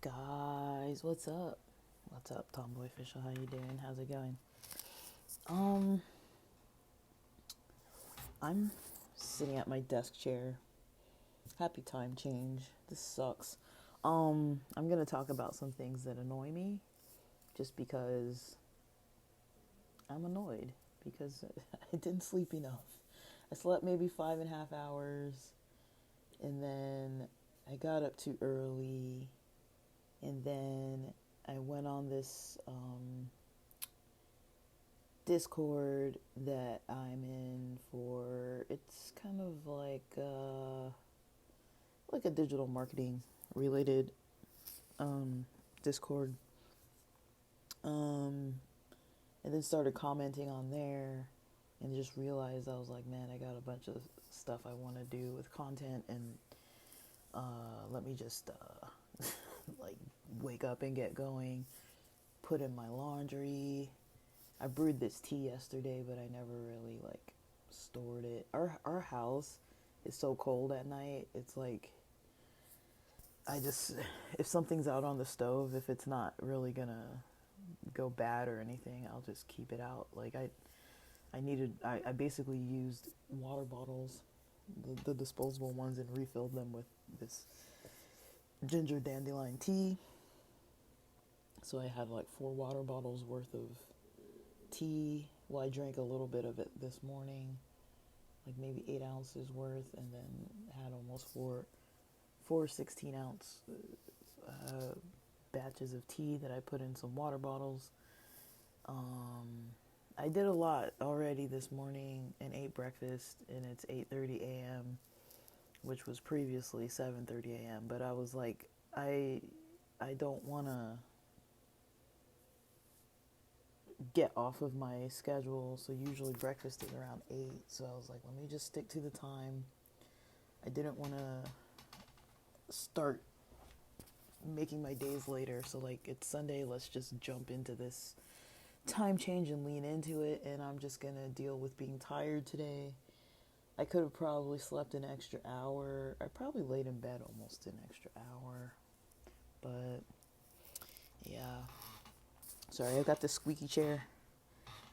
Guys, what's up? What's up, Tomboy Official? How you doing? How's it going? Um, I'm sitting at my desk chair. Happy time change. This sucks. I'm gonna talk about some things that annoy me, just because I'm annoyed because I didn't sleep enough. I slept maybe 5.5 hours, and then I got up too early, and then I went on this Discord that I'm in for. It's kind of like a digital marketing related Discord. Um, and then started commenting on there, and just realized I was like, man, I got a bunch of stuff I want to do with content, and let me just like wake up and get going. Put in my laundry. I brewed this tea yesterday, but I never really like stored it. Our house is so cold at night. It's like I just if something's out on the stove, if it's not really gonna go bad or anything, I'll just keep it out. Like I basically used water bottles, the disposable ones, and refilled them with this ginger dandelion tea. So I had like 4 water bottles worth of tea. Well, I drank a little bit of it this morning, like maybe 8 ounces worth, and then had almost four 16-ounce batches of tea that I put in some water bottles. I did a lot already this morning and ate breakfast, and it's 8:30 a.m., which was previously 7:30 a.m. But I was like, I don't want to get off of my schedule. So usually breakfast is around 8. So I was like, let me just stick to the time. I didn't want to start making my days later. So like it's Sunday, let's just jump into this time change and lean into it. And I'm just going to deal with being tired today. I could have probably slept an extra hour. I probably laid in bed almost an extra hour. But yeah. Sorry, I've got this squeaky chair.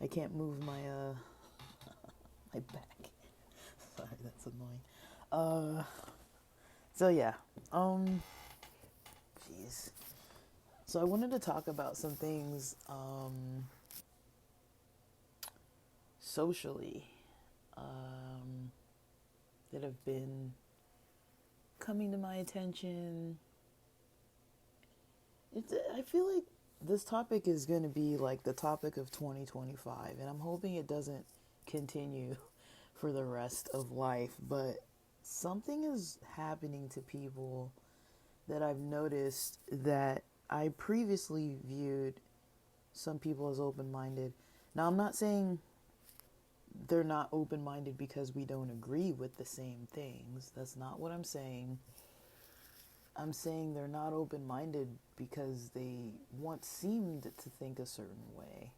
I can't move my back. Sorry, that's annoying. So yeah. Jeez. So I wanted to talk about some things socially that have been coming to my attention. I feel like this topic is going to be like the topic of 2025, and I'm hoping it doesn't continue for the rest of life, but something is happening to people that I've noticed that I previously viewed some people as open-minded. Now, I'm not saying they're not open-minded because we don't agree with the same things. That's not what I'm saying. I'm saying they're not open-minded because they once seemed to think a certain way,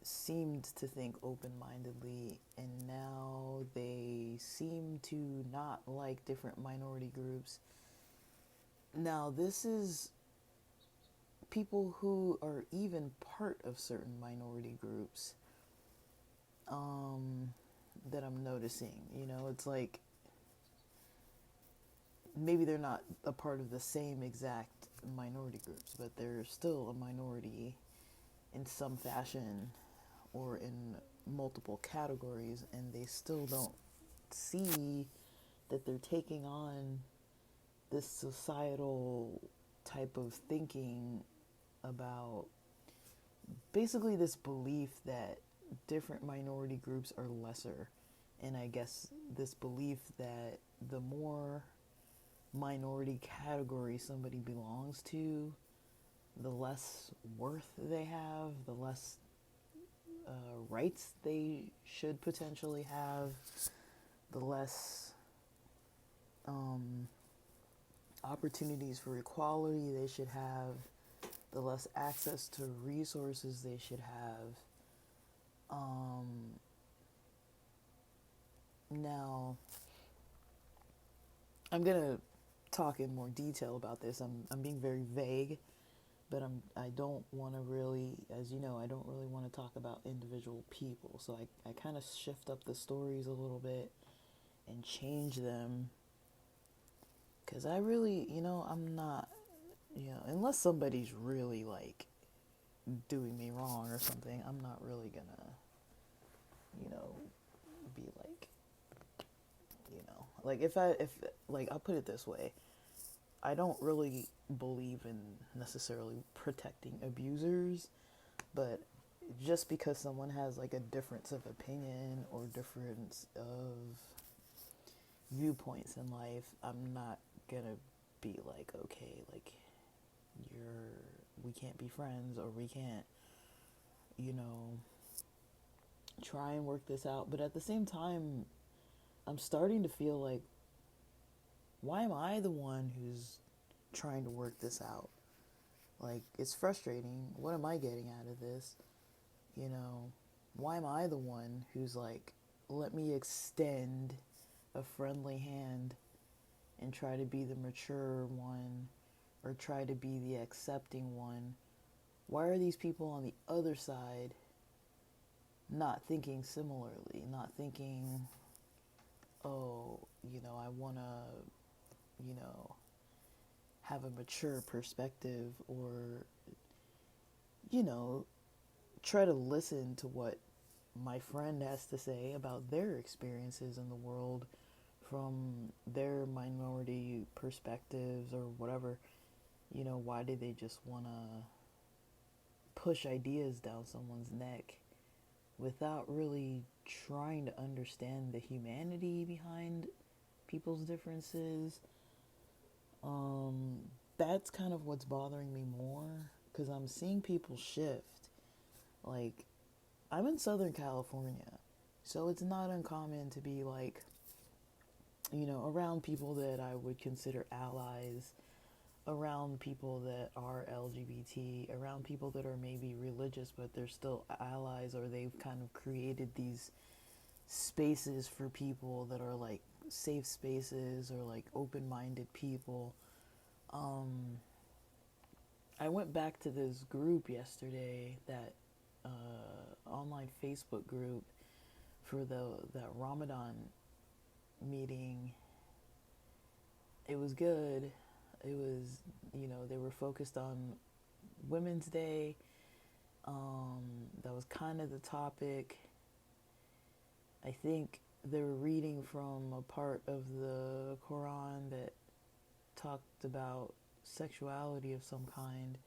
seemed to think open-mindedly, and now they seem to not like different minority groups. Now, this is people who are even part of certain minority groups that I'm noticing. You know, it's like maybe they're not a part of the same exact minority groups, but they're still a minority in some fashion or in multiple categories, and they still don't see that they're taking on this societal type of thinking about basically this belief that different minority groups are lesser. And I guess this belief that the more minority category somebody belongs to, the less worth they have, the less rights they should potentially have, the less opportunities for equality they should have, the less access to resources they should have. Now, I'm going to talk in more detail about this. I'm being very vague, but I don't want to really, as you know, I don't really want to talk about individual people. So I kind of shift up the stories a little bit and change them, because I really, I'm not, unless somebody's really like doing me wrong or something, I'm not really gonna, be like if like, I'll put it this way. I don't really believe in necessarily protecting abusers, but just because someone has like a difference of opinion or difference of viewpoints in life, I'm not gonna be like, okay, like, we can't be friends, or we can't, you know, try and work this out. But at the same time, I'm starting to feel like, why am I the one who's trying to work this out? Like, it's frustrating. What am I getting out of this? Why am I the one who's like, let me extend a friendly hand and try to be the mature one, or try to be the accepting one? Why are these people on the other side not thinking similarly, not thinking, oh, I want to, have a mature perspective, or, try to listen to what my friend has to say about their experiences in the world from their minority perspectives or whatever. Why do they just want to push ideas down someone's neck without really trying to understand the humanity behind people's differences? That's kind of what's bothering me more, because I'm seeing people shift. Like, I'm in Southern California, so it's not uncommon to be like, around people that I would consider allies, around people that are LGBT, around people that are maybe religious but they're still allies, or they've kind of created these spaces for people that are like safe spaces, or like open-minded people. I went back to this group yesterday, that online Facebook group for that Ramadan meeting. It was good. It was, they were focused on Women's Day. That was kind of the topic. I think they were reading from a part of the Quran that talked about sexuality of some kind.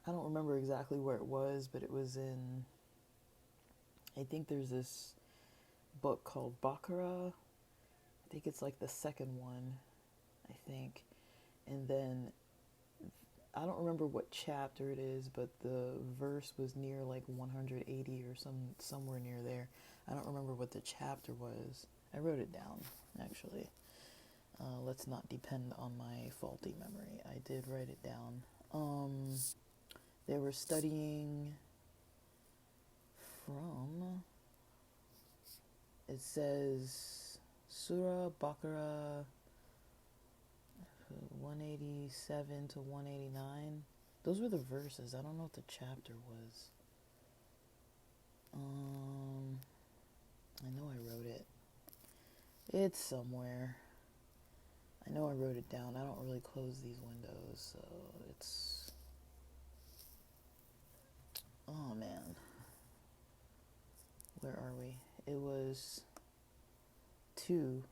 I don't remember exactly where it was, but it was in, I think there's this book called Baqarah. I think it's like the second one, I think. And then, I don't remember what chapter it is, but the verse was near like 180 or somewhere near there. I don't remember what the chapter was. I wrote it down, actually. Let's not depend on my faulty memory. I did write it down. They were studying from, it says, Surah Baqarah 187 to 189. Those were the verses. I don't know what the chapter was. I know I wrote it. It's somewhere. I know I wrote it down. I don't really close these windows, so it's... Oh, man. Where are we? It was 2.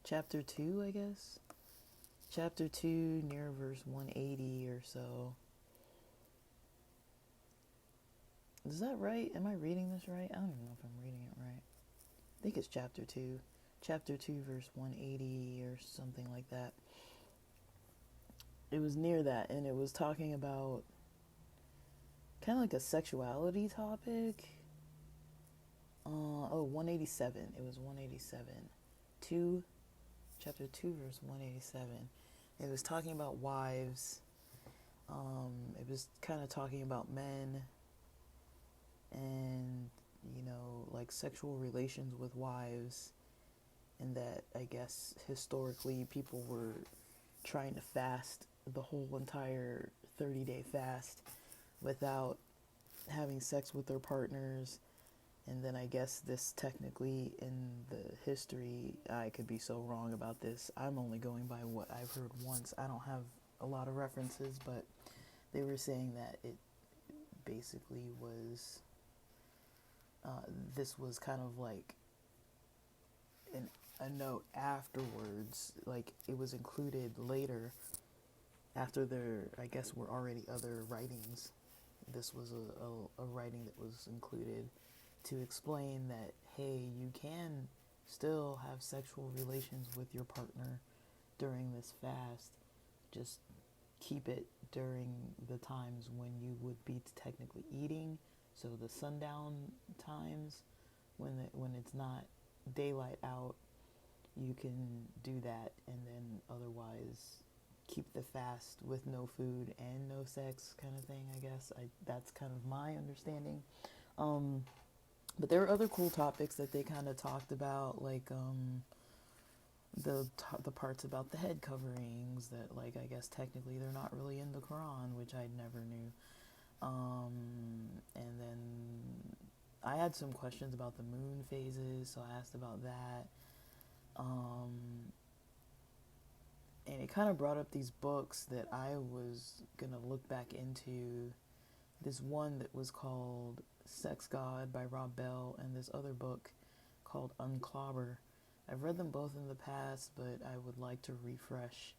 Chapter 2, I guess? Chapter 2, near verse 180 or so. Is that right? Am I reading this right? I don't even know if I'm reading it right. I think it's chapter 2. Chapter 2, verse 180 or something like that. It was near that, and it was talking about kind of like a sexuality topic. 187. It was 187. Chapter 2, verse 187. It was talking about wives. It was kind of talking about men and, like sexual relations with wives. and that I guess historically people were trying to fast the whole entire 30-day fast without having sex with their partners. And then I guess this technically in the history, I could be so wrong about this. I'm only going by what I've heard once. I don't have a lot of references, but they were saying that it basically was, this was kind of like a note afterwards. Like it was included later after there, I guess, were already other writings. This was a writing that was included to explain that, hey, you can still have sexual relations with your partner during this fast. Just keep it during the times when you would be technically eating. So the sundown times, when it's not daylight out, you can do that, and then otherwise keep the fast with no food and no sex, kind of thing. I guess that's kind of my understanding. But there were other cool topics that they kind of talked about, like the parts about the head coverings that, like, I guess technically they're not really in the Quran, which I never knew. And then I had some questions about the moon phases, so I asked about that. And it kind of brought up these books that I was going to look back into. This one that was called Sex God by Rob Bell, and this other book called Unclobber. I've read them both in the past, but I would like to refresh.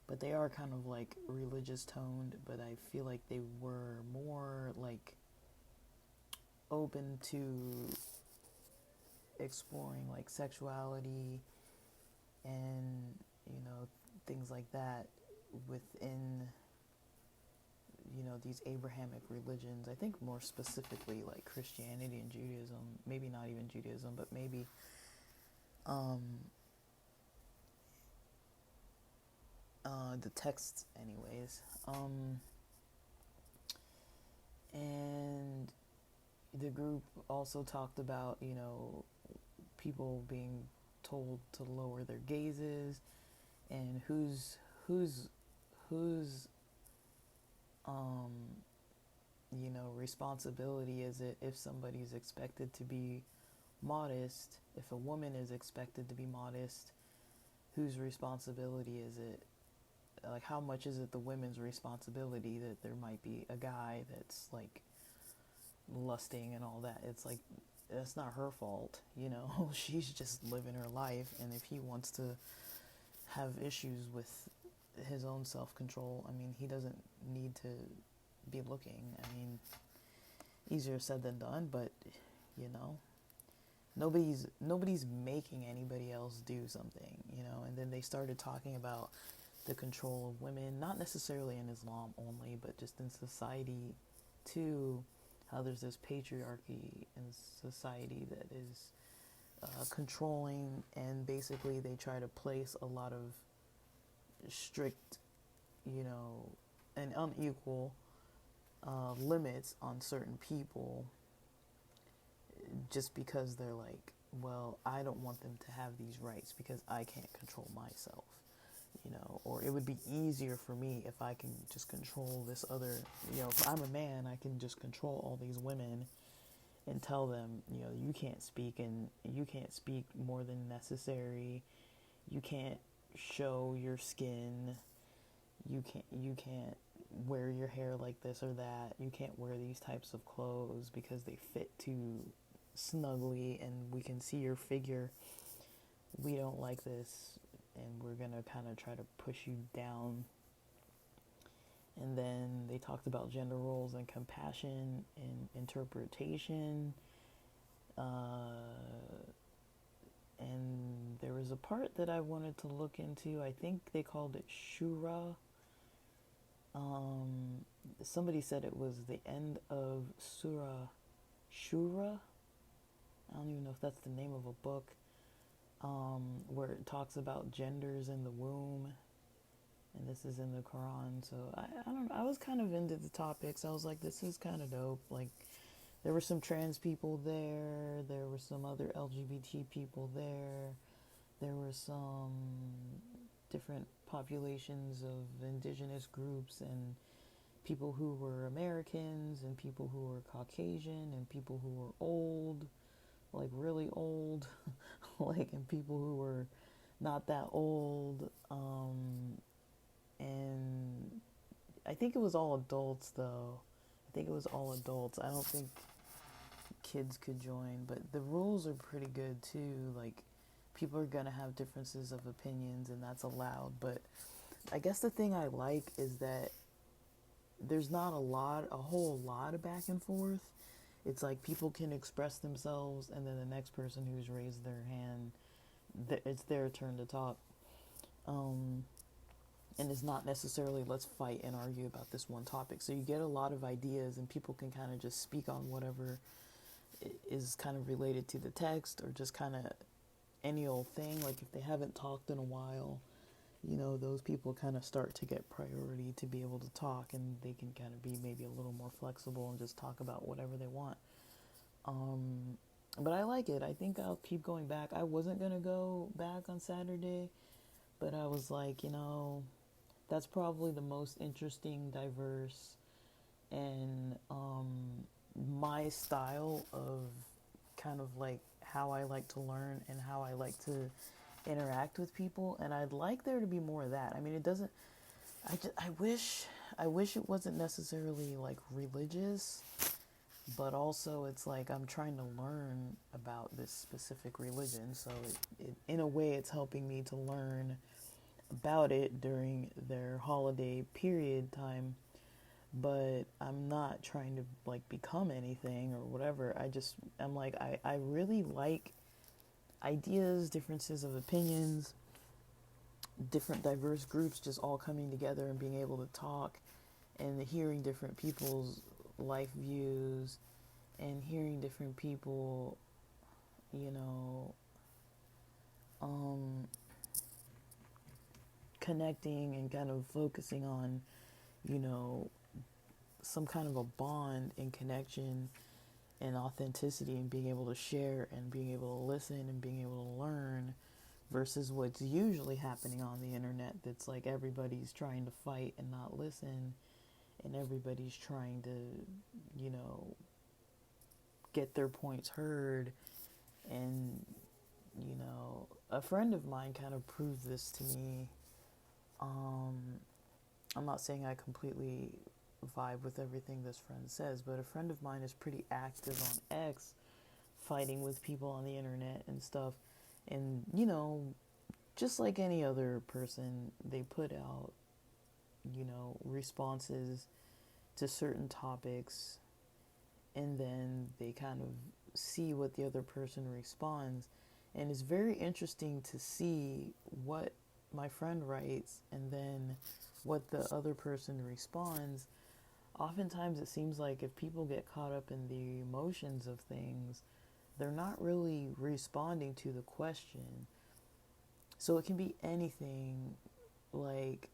But they are kind of like religious toned, but I feel like they were more like open to exploring like sexuality and, you know, things like that within, you know, these Abrahamic religions. I think more specifically like Christianity and Judaism, maybe not even Judaism, but maybe the texts anyways. And the group also talked about, you know, people being told to lower their gazes, and whose you know, responsibility is it if somebody's expected to be modest, if a woman is expected to be modest, whose responsibility is it? Like, how much is it the women's responsibility that there might be a guy that's like lusting and all that? It's like, that's not her fault, you know. She's just living her life, and if he wants to have issues with his own self-control, I mean, he doesn't need to be looking. I mean, easier said than done, but, you know, nobody's making anybody else do something, you know. And then they started talking about the control of women, not necessarily in Islam only, but just in society too, how there's this patriarchy in society that is controlling, and basically they try to place a lot of strict, you know, and unequal limits on certain people, just because they're like, well, I don't want them to have these rights because I can't control myself, you know. Or it would be easier for me if I can just control this other, you know, if I'm a man, I can just control all these women and tell them, you know, you can't speak, and you can't speak more than necessary, you can't show your skin, you can't wear your hair like this or that, you can't wear these types of clothes because they fit too snugly and we can see your figure, we don't like this, and we're gonna kind of try to push you down. And then they talked about gender roles and compassion and interpretation. And there was a part that I wanted to look into. I think they called it Shura. Somebody said it was the end of Surah Shura. I don't even know if that's the name of a book. Where it talks about genders in the womb, and this is in the Quran. So I don't know. I was kind of into the topics. I was like, this is kind of dope. Like, there were some trans people there. There were some other LGBT people there. There were some different populations of indigenous groups and people who were Americans and people who were Caucasian and people who were old, like really old, like, and people who were not that old. And I think it was all adults though. I think it was all adults. I don't think kids could join, but the rules are pretty good too. Like, people are gonna have differences of opinions, and that's allowed. But I guess the thing I like is that there's not a whole lot of back and forth. It's like people can express themselves, and then the next person who's raised their hand, it's their turn to talk. Um, and it's not necessarily let's fight and argue about this one topic. So you get a lot of ideas, and people can kind of just speak on whatever is kind of related to the text, or just kind of any old thing. Like if they haven't talked in a while, those people kind of start to get priority to be able to talk, and they can kind of be maybe a little more flexible and just talk about whatever they want. But I like it. I think I'll keep going back. I wasn't going to go back on Saturday, but I was like, that's probably the most interesting, diverse, and my style of kind of like how I like to learn and how I like to interact with people, and I'd like there to be more of that. I mean, it doesn't. I wish it wasn't necessarily like religious, but also it's like I'm trying to learn about this specific religion, so in a way it's helping me to learn about it during their holiday period time. But I'm not trying to like become anything or whatever. I'm like, I really like ideas, differences of opinions, different diverse groups just all coming together and being able to talk, and hearing different people's life views, and hearing different people, you know, connecting and kind of focusing on, you know, some kind of a bond and connection and authenticity, and being able to share and being able to listen and being able to learn, versus what's usually happening on the internet, that's like everybody's trying to fight and not listen, and everybody's trying to, you know, get their points heard. And, you know, a friend of mine kind of proved this to me. I'm not saying I completely vibe with everything this friend says, but a friend of mine is pretty active on X, fighting with people on the internet and stuff. And, you know, just like any other person, they put out, you know, responses to certain topics, and then they kind of see what the other person responds. And it's very interesting to see what my friend writes and then what the other person responds. Oftentimes it seems like if people get caught up in the emotions of things, they're not really responding to the question. So it can be anything, like,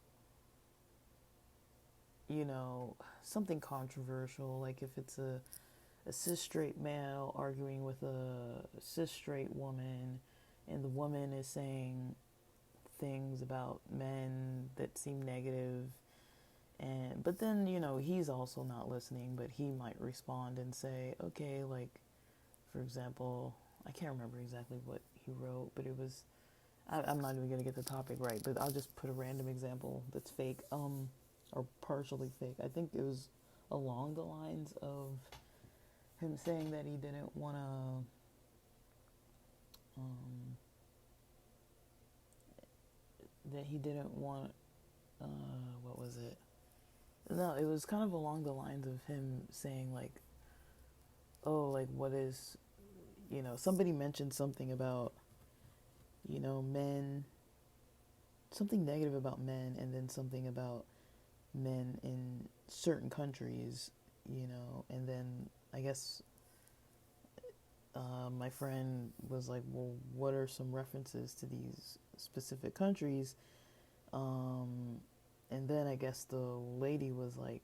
you know, something controversial, like if it's a cis straight male arguing with a cis straight woman, and the woman is saying things about men that seem negative, but then, you know, he's also not listening, but he might respond and say, okay, like, for example, I can't remember exactly what he wrote, but it was, I'm not even going to get the topic right, but I'll just put a random example that's fake, or partially fake. I think it was along the lines of him saying that he didn't want to, that he didn't want, what was it? No, it was kind of along the lines of him saying, like, oh, like, what is, you know, somebody mentioned something about, you know, men, something negative about men, and then something about men in certain countries, you know, and then I guess my friend was like, well, what are some references to these specific countries? And then I guess the lady was like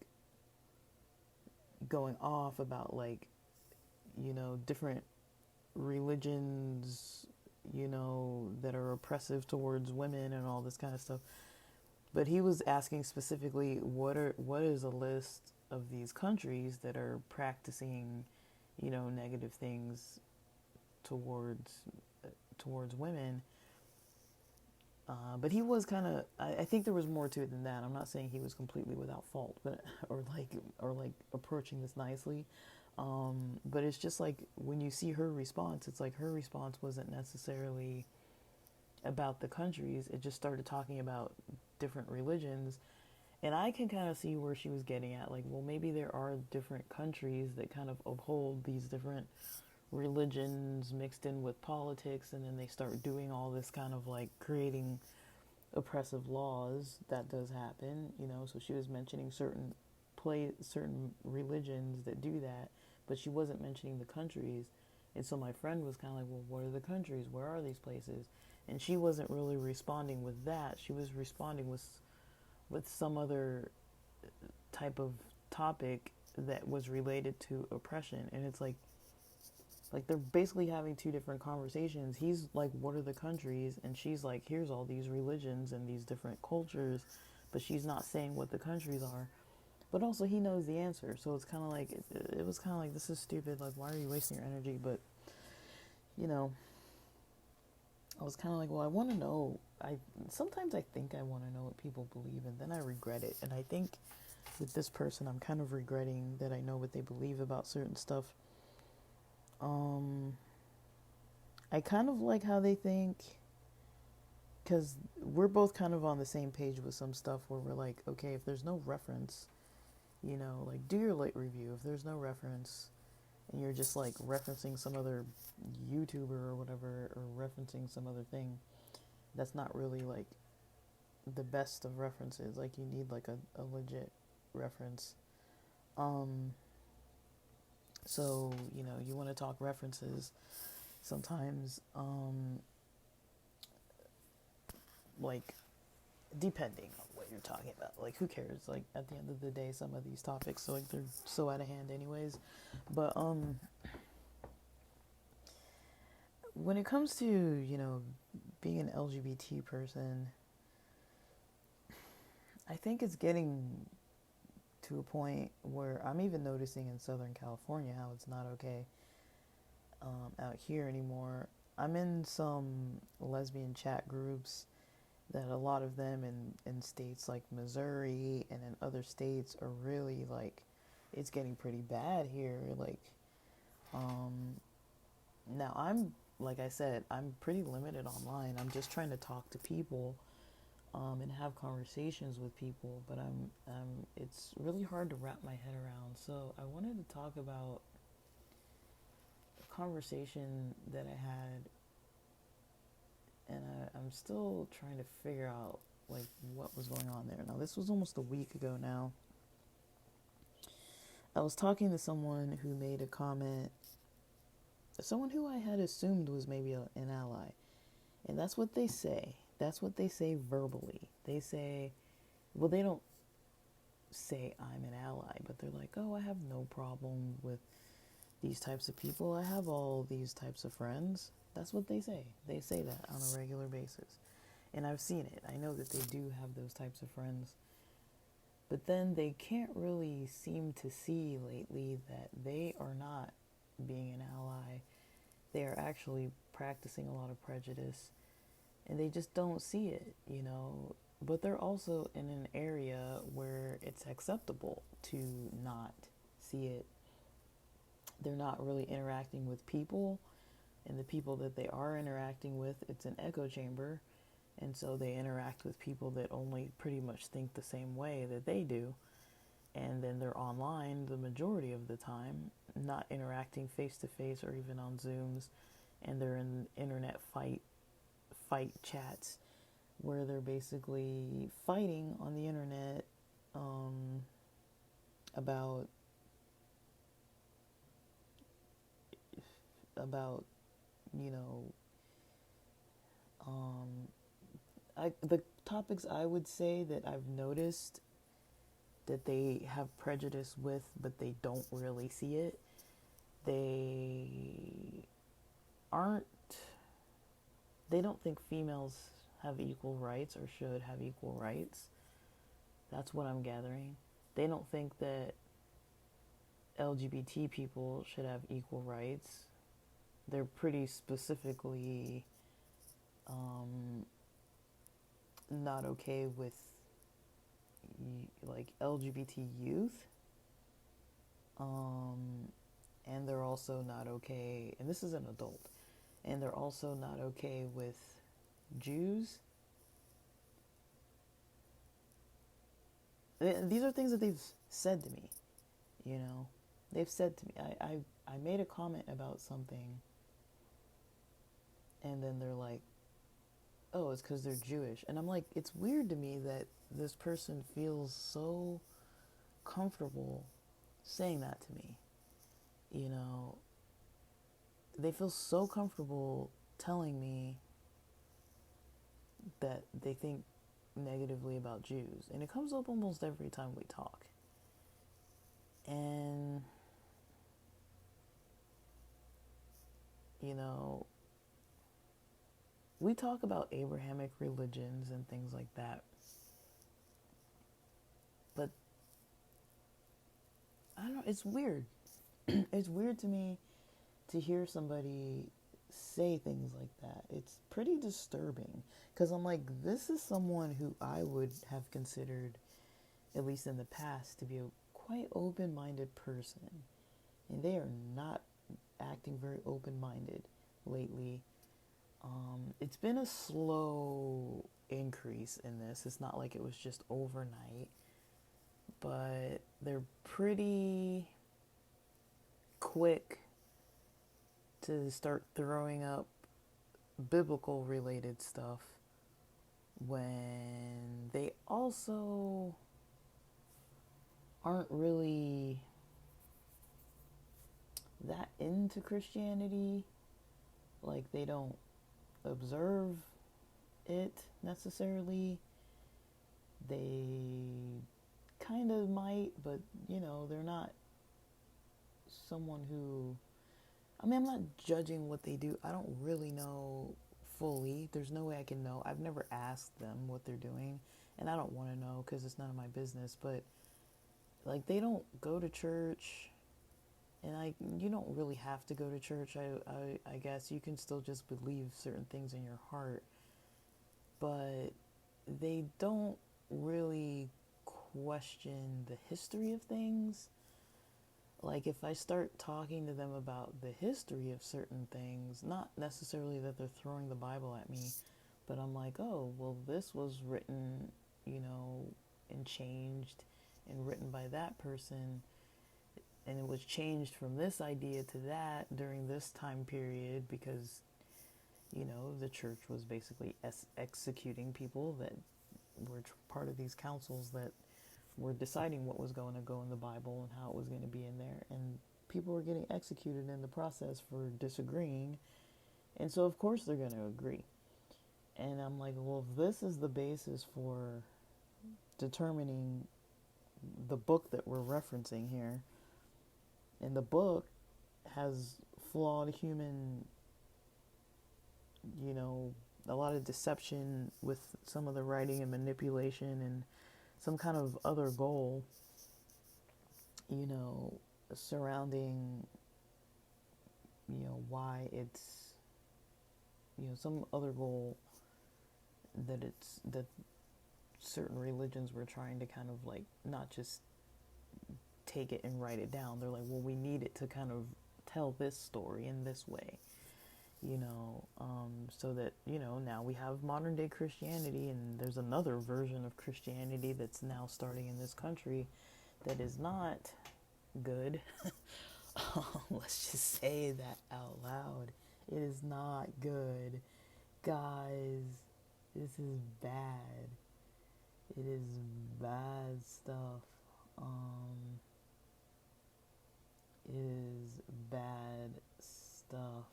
going off about, like, different religions, that are oppressive towards women and all this kind of stuff. But he was asking specifically, what is a list of these countries that are practicing, negative things towards towards women. But he was kind of. I think there was more to it than that. I'm not saying he was completely without fault, but or like approaching this nicely. But it's just like when you see her response, it's like her response wasn't necessarily about the countries. It just started talking about different religions, and I can kind of see where she was getting at. Like, well, maybe there are different countries that kind of uphold these different religions mixed in with politics, and then they start doing all this kind of like creating oppressive laws. That does happen, so she was mentioning certain religions that do that, but she wasn't mentioning the countries. And so my friend was kind of like, well, what are the countries, where are these places? And she wasn't really responding with that. She was responding with some other type of topic that was related to oppression. And it's like they're basically having two different conversations. He's like, what are the countries? And she's like, here's all these religions and these different cultures, but she's not saying what the countries are. But also he knows the answer, so it's kind of like it was kind of like, this is stupid, like, why are you wasting your energy? But I was kind of like, well, I want to know. Sometimes I think I want to know what people believe, and then I regret it. And I think with this person, I'm kind of regretting that I know what they believe about certain stuff. I kind of like how they think, because we're both kind of on the same page with some stuff where we're like, okay, if there's no reference, like, do your late review. If there's no reference and you're just like referencing some other YouTuber or whatever, or referencing some other thing, that's not really like the best of references. Like, you need like a legit reference. So, you want to talk references sometimes, like, depending on what you're talking about. Like, who cares? Like, at the end of the day, some of these topics, so like, they're so out of hand anyways. But when it comes to, being an LGBT person, I think it's getting to a point where I'm even noticing in Southern California how it's not okay out here anymore. I'm in some lesbian chat groups that a lot of them in states like Missouri and in other states are really like, it's getting pretty bad here. Like, now like I said, I'm pretty limited online. I'm just trying to talk to people, and have conversations with people, but it's really hard to wrap my head around. So I wanted to talk about a conversation that I had, and I'm still trying to figure out like what was going on there. Now, this was almost a week ago now. I was talking to someone who made a comment, someone who I had assumed was maybe an ally, and that's what they say. That's what they say verbally. They say, well, they don't say I'm an ally, but they're like, oh, I have no problem with these types of people. I have all these types of friends. That's what they say. They say that on a regular basis. And I've seen it. I know that they do have those types of friends. But then they can't really seem to see lately that they are not being an ally. They are actually practicing a lot of prejudice. And they just don't see it, But they're also in an area where it's acceptable to not see it. They're not really interacting with people. And the people that they are interacting with, it's an echo chamber. And so they interact with people that only pretty much think the same way that they do. And then they're online the majority of the time, not interacting face to face or even on Zooms. And they're in internet fight chats where they're basically fighting on the internet, about the topics I would say that I've noticed that they have prejudice with, but they don't really see it, they aren't, they don't think females have equal rights or should have equal rights. That's what I'm gathering. They don't think that LGBT people should have equal rights. They're pretty specifically not okay with like LGBT youth. And they're also not okay, and this is an adult, and they're also not okay with Jews. These are things that they've said to me, you know. They've said to me, I made a comment about something, and then they're like, oh, it's because they're Jewish. And I'm like, it's weird to me that this person feels so comfortable saying that to me. You know, they feel so comfortable telling me that they think negatively about Jews. And it comes up almost every time we talk. And, you know, we talk about Abrahamic religions and things like that. But, I don't know, it's weird. It's weird to me to hear somebody say things like that. It's pretty disturbing. Because I'm like, this is someone who I would have considered, at least in the past, to be a quite open-minded person. And they are not acting very open-minded lately. It's been a slow increase in this. It's not like it was just overnight. But they're pretty quick to start throwing up biblical related stuff when they also aren't really that into Christianity. Like, they don't observe it necessarily. They kind of might, but, you know, they're not someone who, I mean, I'm not judging what they do. I don't really know fully. There's no way I can know. I've never asked them what they're doing, and I don't want to know because it's none of my business. But, like, they don't go to church, and you don't really have to go to church. I guess you can still just believe certain things in your heart, but they don't really question the history of things. Like, if I start talking to them about the history of certain things, not necessarily that they're throwing the Bible at me, but I'm like, oh, well, this was written, you know, and changed and written by that person, and it was changed from this idea to that during this time period because, you know, the church was basically executing people that were part of these councils that were deciding what was going to go in the Bible and how it was going to be in there. And people were getting executed in the process for disagreeing. And so, of course, they're going to agree. And I'm like, well, if this is the basis for determining the book that we're referencing here, and the book has flawed human, you know, a lot of deception with some of the writing and manipulation and some kind of other goal, you know, surrounding, you know, why it's, you know, some other goal that certain religions were trying to kind of like not just take it and write it down. They're like, well, we need it to kind of tell this story in this way, you know, so that, you know, now we have modern day Christianity, and there's another version of Christianity that's now starting in this country that is not good. Let's just say that out loud. It is not good. Guys, this is bad. It is bad stuff. It is bad stuff.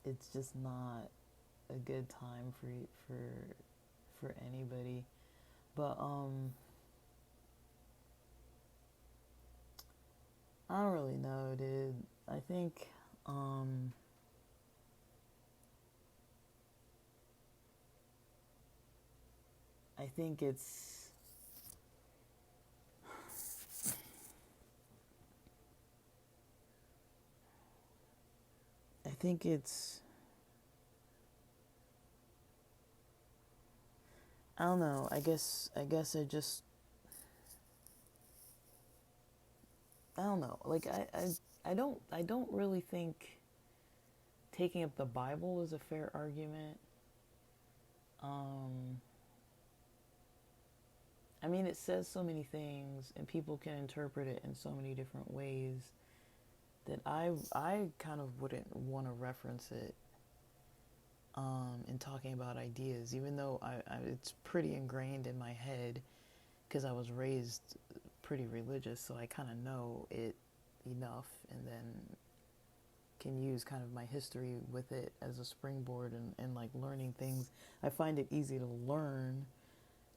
It's just not a good time for anybody. But I don't really know, dude. I think, um, I think it's, I think it's, I don't know. I don't know. Like, I don't really think taking up the Bible is a fair argument. Um, I mean, it says so many things, and people can interpret it in so many different ways that I kind of wouldn't want to reference it in talking about ideas, even though it's pretty ingrained in my head because I was raised pretty religious, so I kind of know it enough, and then can use kind of my history with it as a springboard and like learning things. I find it easy to learn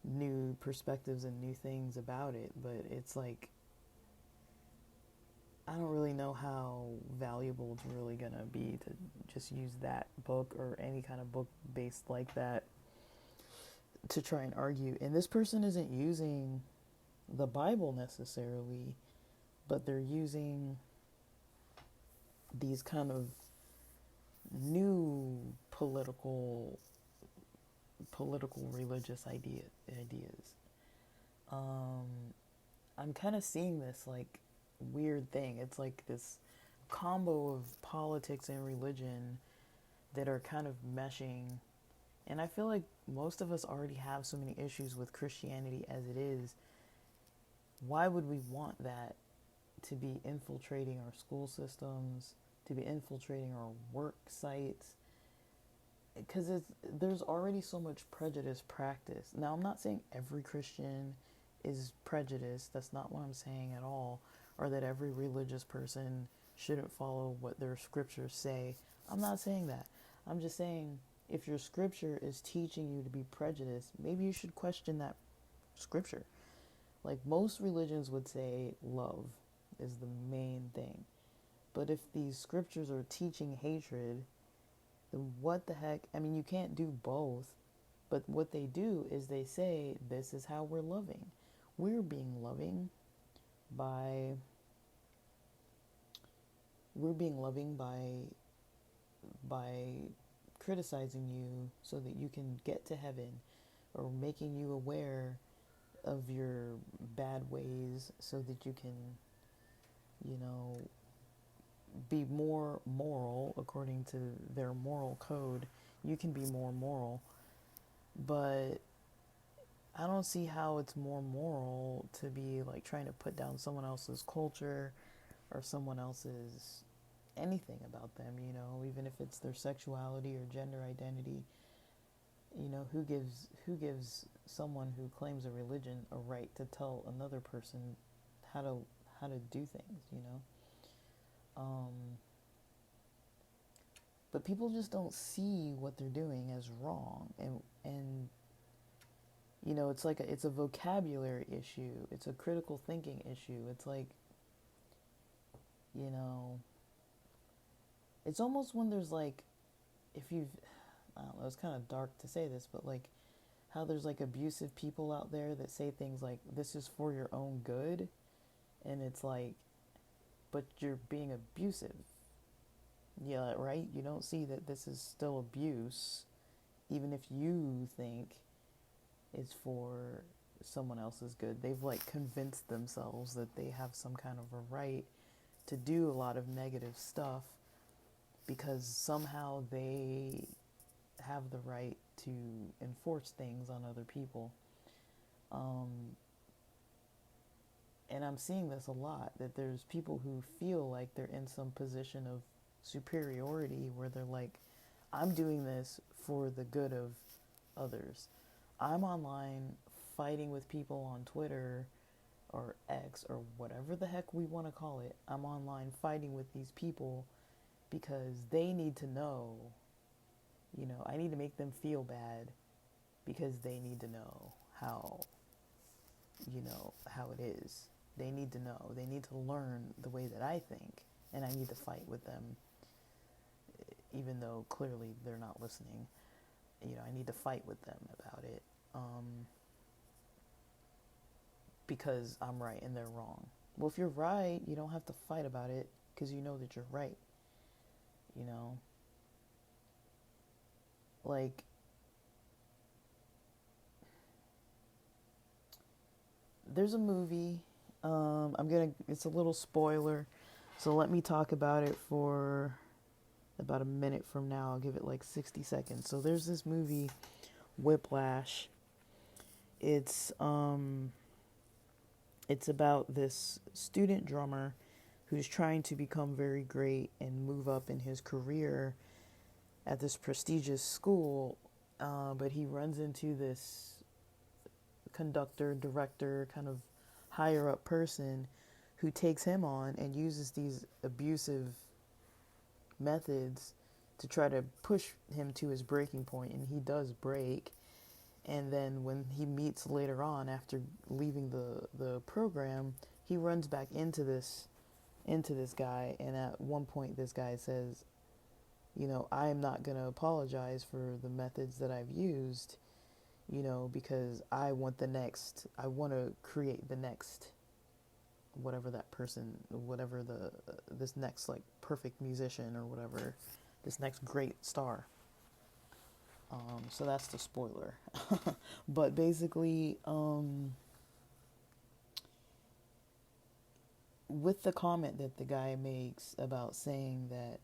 new perspectives and new things about it, but it's like I don't really know how valuable it's really gonna be to just use that book or any kind of book based like that to try and argue. And this person isn't using the Bible necessarily, but they're using these kind of new political religious ideas. Um, I'm kind of seeing this like weird thing. It's like this combo of politics and religion that are kind of meshing. And I feel like most of us already have so many issues with Christianity as it is. Why would we want that to be infiltrating our school systems, to be infiltrating our work sites? Because there's already so much prejudice practice. Now, I'm not saying every Christian is prejudiced. That's not what I'm saying at all. Or that every religious person shouldn't follow what their scriptures say. I'm not saying that. I'm just saying if your scripture is teaching you to be prejudiced, maybe you should question that scripture. Like most religions would say, love is the main thing. But if these scriptures are teaching hatred, then what the heck? I mean, you can't do both. But what they do is they say, this is how we're loving. We're being loving by we're being loving by criticizing you so that you can get to heaven, or making you aware of your bad ways so that you can, you know, be more moral according to their moral code. You can be more moral, but I don't see how it's more moral to be like trying to put down someone else's culture or someone else's anything about them, you know, even if it's their sexuality or gender identity. You know, who gives someone who claims a religion a right to tell another person how to do things, you know? But people just don't see what they're doing as wrong, and you know, it's like it's a vocabulary issue. It's a critical thinking issue. It's like, you know, it's almost when there's like, if you've, I don't know, it's kind of dark to say this, but like how there's like abusive people out there that say things like, this is for your own good. And it's like, but you're being abusive. Yeah, right? You don't see that this is still abuse, even if you think it's for someone else's good. They've like convinced themselves that they have some kind of a right to do a lot of negative stuff because somehow they have the right to enforce things on other people. And I'm seeing this a lot, that there's people who feel like they're in some position of superiority where they're like, I'm doing this for the good of others. I'm online fighting with people on Twitter or X or whatever the heck we want to call it. I'm online fighting with these people because they need to know, you know, I need to make them feel bad because they need to know how, you know, how it is. They need to know. They need to learn the way that I think, and I need to fight with them, even though clearly they're not listening. I need to fight with them about it, because I'm right and they're wrong. Well, if you're right, you don't have to fight about it because you know that you're right. You know, like, there's a movie. It's a little spoiler, so let me talk about it for about a minute from now. I'll give it like 60 seconds. So there's this movie, Whiplash. It's about this student drummer who's trying to become very great and move up in his career at this prestigious school, but he runs into this conductor, director, kind of higher up person who takes him on and uses these abusive methods to try to push him to his breaking point, and he does break. And then when he meets later on after leaving the program, he runs back into this guy, and at one point this guy says, I am not going to apologize for the methods that I've used, because I want to create the next, this next like perfect musician or whatever, this next great star. So that's the spoiler. But basically, with the comment that the guy makes about saying that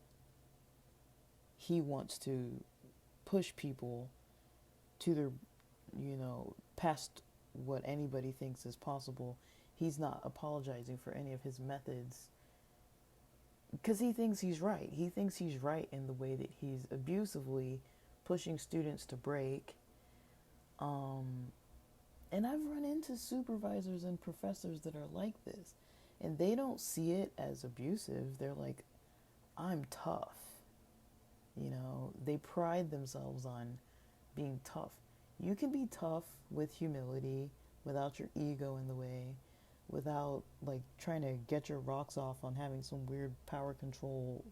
he wants to push people to their, past what anybody thinks is possible, he's not apologizing for any of his methods because he thinks he's right. He thinks he's right in the way that he's abusively pushing students to break. And I've run into supervisors and professors that are like this, and they don't see it as abusive. They're like, I'm tough. They pride themselves on being tough. You can be tough with humility, without your ego in the way, without like trying to get your rocks off on having some weird power control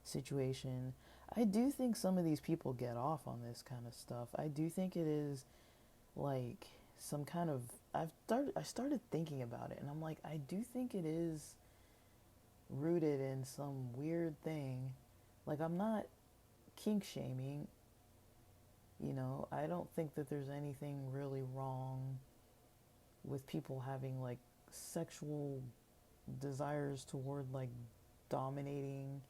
situation. I do think some of these people get off on this kind of stuff. I do think it is like some kind of I started thinking about it, and I'm like, I do think it is rooted in some weird thing. Like, I'm not kink shaming, I don't think that there's anything really wrong with people having like sexual desires toward like dominating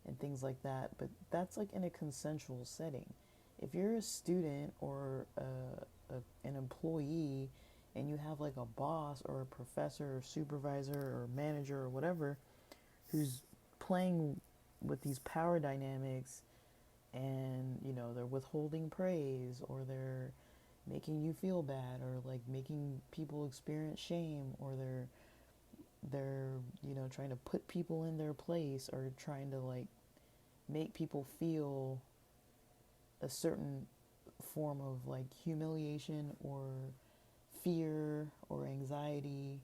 and things like that, but that's like in a consensual setting. If you're a student or an employee and you have like a boss or a professor or supervisor or manager or whatever who's playing with these power dynamics, and they're withholding praise, or they're making you feel bad, or like making people experience shame, or they're trying to put people in their place, or trying to like make people feel a certain form of like humiliation or fear or anxiety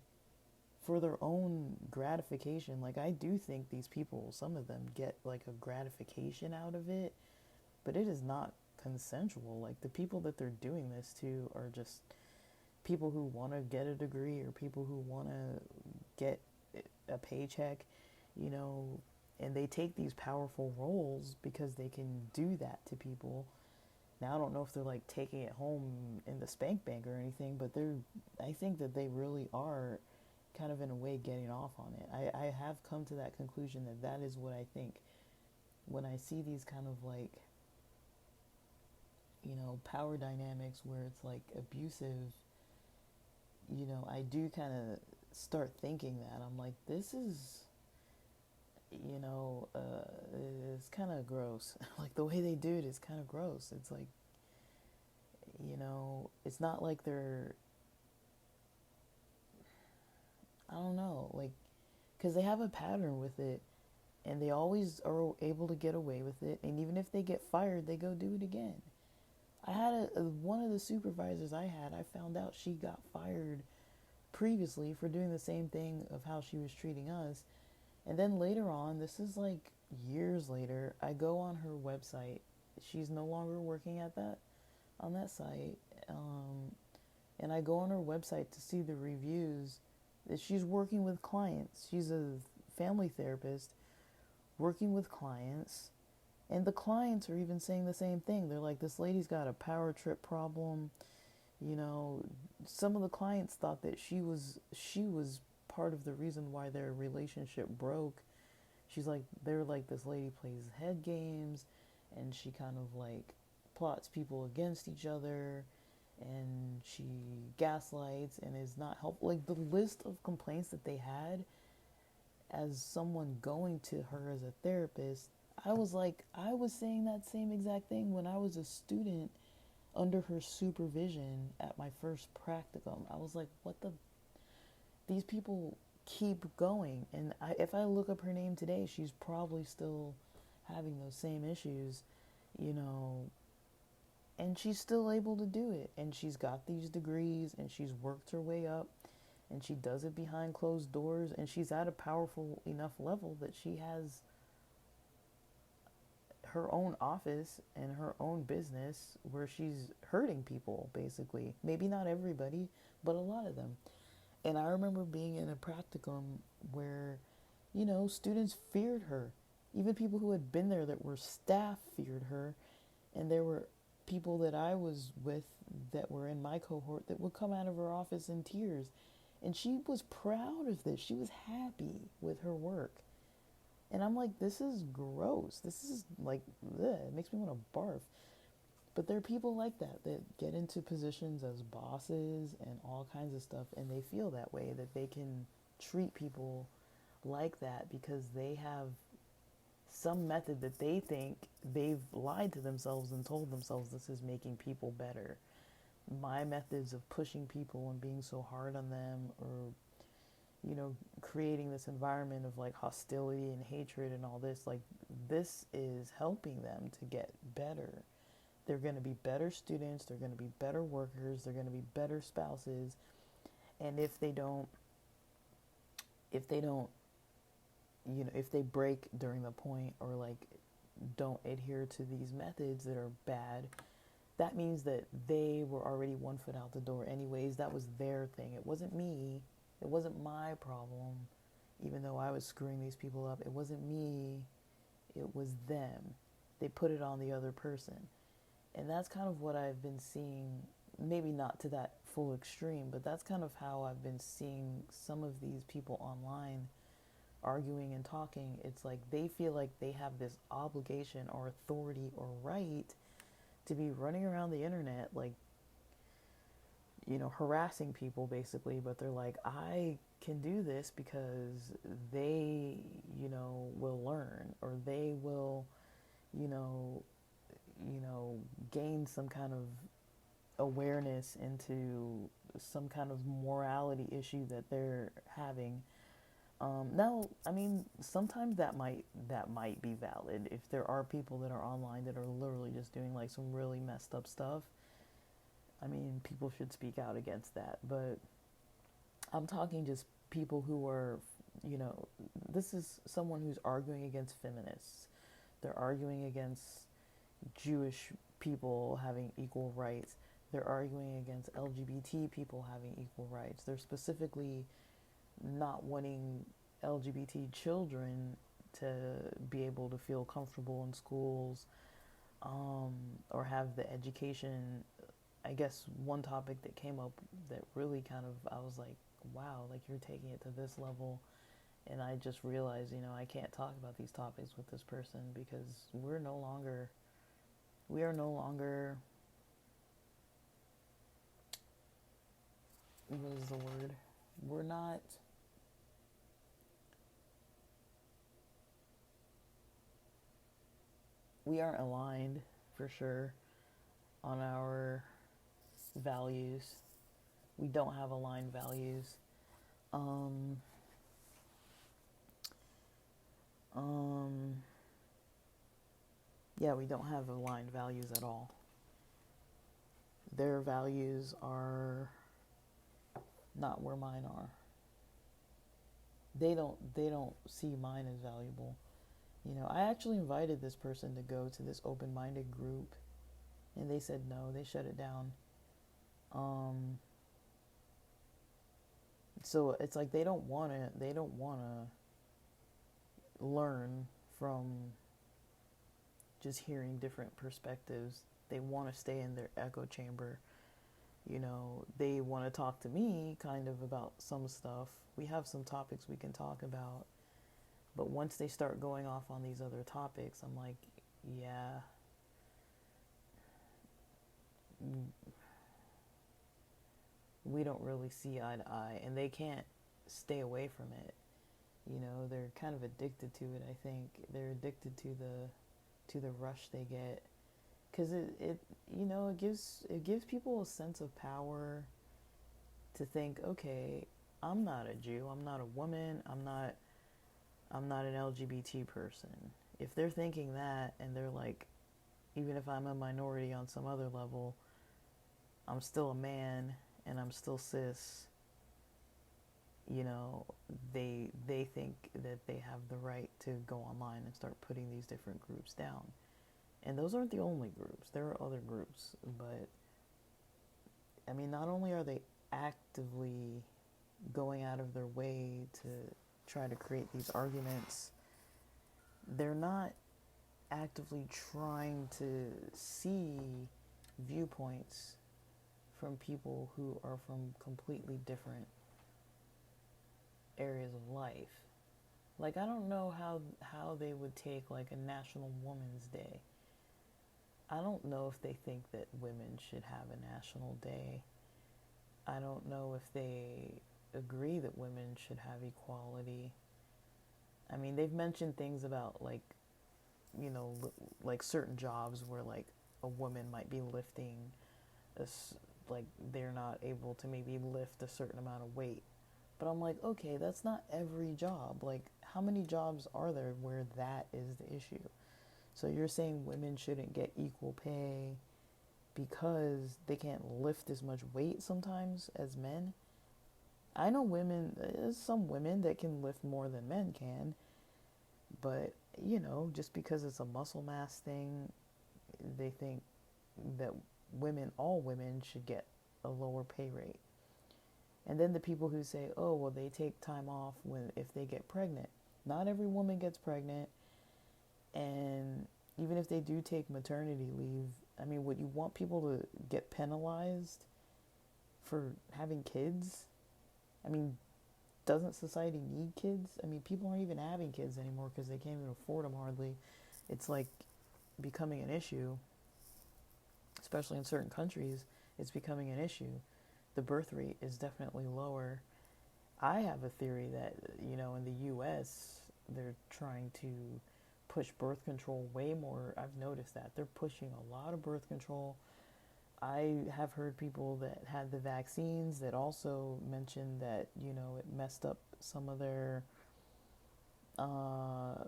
for their own gratification. Like, I do think these people, some of them get like a gratification out of it, but it is not consensual. Like, the people that they're doing this to are just people who want to get a degree, or people who want to get a paycheck, and they take these powerful roles because they can do that to people. Now, I don't know if they're like taking it home in the spank bank or anything, but I think that they really are kind of in a way getting off on it. I have come to that conclusion that is what I think when I see these kind of like, power dynamics where it's like abusive. I do kind of start thinking that. I'm like, this is, it's kind of gross. Like, the way they do it is kind of gross. It's like, it's not like they're, I don't know, like, because they have a pattern with it, and they always are able to get away with it, and even if they get fired, they go do it again. I had one of the supervisors I found out she got fired previously for doing the same thing of how she was treating us. And then later on, this is like years later, I go on her website. She's no longer working at that on that site. And I go on her website to see the reviews that she's working with clients. She's a family therapist working with clients, and the clients are even saying the same thing. They're like, this lady's got a power trip problem. You know, some of the clients thought that she was part of the reason why their relationship broke. She's like, they're like, this lady plays head games, and she kind of like plots people against each other, and she gaslights and is not helpful. Like, the list of complaints that they had as someone going to her as a therapist, I was like, I was saying that same exact thing when I was a student under her supervision at my first practicum. I was like, what the? These people keep going. And if I look up her name today, she's probably still having those same issues, you know, and she's still able to do it. And she's got these degrees and she's worked her way up and she does it behind closed doors, and she's at a powerful enough level that she has her own office and her own business where she's hurting people, basically. Maybe not everybody, but a lot of them. And I remember being in a practicum where, you know, students feared her. Even people who had been there that were staff feared her. And there were people that I was with that were in my cohort that would come out of her office in tears. And she was proud of this. She was happy with her work. And I'm like, this is gross. This is like, ugh, it makes me want to barf. But there are people like that that get into positions as bosses and all kinds of stuff, and they feel that way, that they can treat people like that because they have some method that they think they've lied to themselves and told themselves this is making people better. My methods of pushing people and being so hard on them, or, you know, creating this environment of like hostility and hatred and all this, like, this is helping them to get better. They're going to be better students, they're going to be better workers, they're going to be better spouses. And if they don't, you know, if they break during the point, or like don't adhere to these methods that are bad, that means that they were already one foot out the door anyways. That was their thing. It wasn't me. It wasn't my problem. Even though I was screwing these people up, it wasn't me. It was them. They put it on the other person. And that's kind of what I've been seeing, maybe not to that full extreme, but that's kind of how I've been seeing some of these people online arguing and talking. It's like they feel like they have this obligation or authority or right to be running around the internet, like, you know, harassing people basically. But they're like, I can do this because they, you know, will learn, or they will, you know, gain some kind of awareness into some kind of morality issue that they're having. Now, I mean, sometimes that might be valid if there are people that are online that are literally just doing like some really messed up stuff. I mean, people should speak out against that. But I'm talking just people who are, you know, this is someone who's arguing against feminists. They're arguing against Jewish people having equal rights. They're arguing against LGBT people having equal rights. They're specifically not wanting LGBT children to be able to feel comfortable in schools, or have the education. I guess one topic that came up that really kind of, I was like, wow, like, you're taking it to this level. And I just realized, you know, I can't talk about these topics with this person because we are no longer, what is the word? We're not, we aren't aligned for sure on our values. We don't have aligned values. Um, um, yeah, we don't have aligned values at all. Their values are not where mine are. They don't see mine as valuable. You know, I actually invited this person to go to this open-minded group, and they said no. They shut it down. Um, so it's like they don't want to. They don't want to learn from just hearing different perspectives. They want to stay in their echo chamber. You know, they want to talk to me kind of about some stuff. We have some topics we can talk about. But once they start going off on these other topics, I'm like, yeah, we don't really see eye to eye. And they can't stay away from it. You know, they're kind of addicted to it, I think. They're addicted to the rush they get. Because it you know, it gives people a sense of power to think, okay, I'm not a Jew, I'm not a woman, I'm not an LGBT person. If they're thinking that and they're like, even if I'm a minority on some other level, I'm still a man and I'm still cis, you know, they think that they have the right to go online and start putting these different groups down. And those aren't the only groups. There are other groups, but I mean, not only are they actively going out of their way to try to create these arguments, they're not actively trying to see viewpoints from people who are from completely different areas of life. Like, I don't know how they would take like a National Women's Day. I don't know if they think that women should have a national day. I don't know if they agree that women should have equality. I mean, they've mentioned things about like, you know, like certain jobs where like a woman might be lifting a, like they're not able to maybe lift a certain amount of weight. But I'm like, okay, that's not every job. Like, how many jobs are there where that is the issue? So you're saying women shouldn't get equal pay because they can't lift as much weight sometimes as men? I know women, there's some women that can lift more than men can, but you know, just because it's a muscle mass thing, they think that all women should get a lower pay rate. And then the people who say, oh, well, they take time off if they get pregnant. Not every woman gets pregnant. And even if they do take maternity leave, I mean, would you want people to get penalized for having kids? I mean, doesn't society need kids? I mean, people aren't even having kids anymore because they can't even afford them hardly. It's like becoming an issue, especially in certain countries. It's becoming an issue. The birth rate is definitely lower. I have a theory that, you know, in the US, they're trying to push birth control way more. I've noticed that. They're pushing a lot of birth control. I have heard people that had the vaccines that also mentioned that, you know, it messed up some of their uh,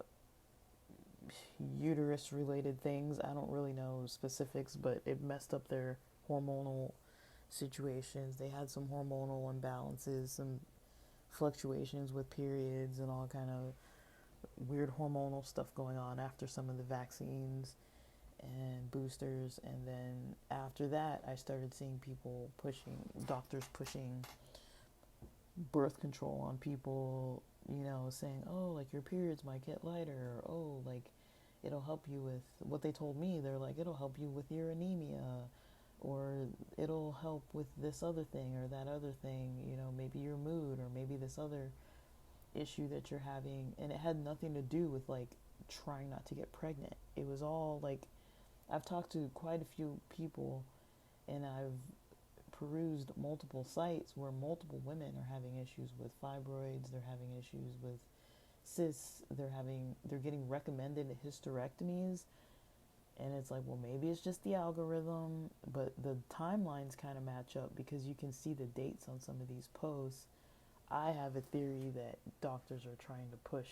uterus related things. I don't really know specifics, but it messed up their hormonal situations. They had some hormonal imbalances, some fluctuations with periods and all kind of weird hormonal stuff going on after some of the vaccines and boosters. And then after that, I started seeing doctors pushing birth control on people, you know, saying, oh, like your periods might get lighter, or oh, like it'll help you with what they told me. They're like, it'll help you with your anemia, or it'll help with this other thing or that other thing, you know, maybe your mood or maybe this other issue that you're having. And it had nothing to do with like trying not to get pregnant. It was all like, I've talked to quite a few people and I've perused multiple sites where multiple women are having issues with fibroids, they're having issues with cysts, they're getting recommended hysterectomies. And it's like, well, maybe it's just the algorithm, but the timelines kind of match up because you can see the dates on some of these posts. I have a theory that doctors are trying to push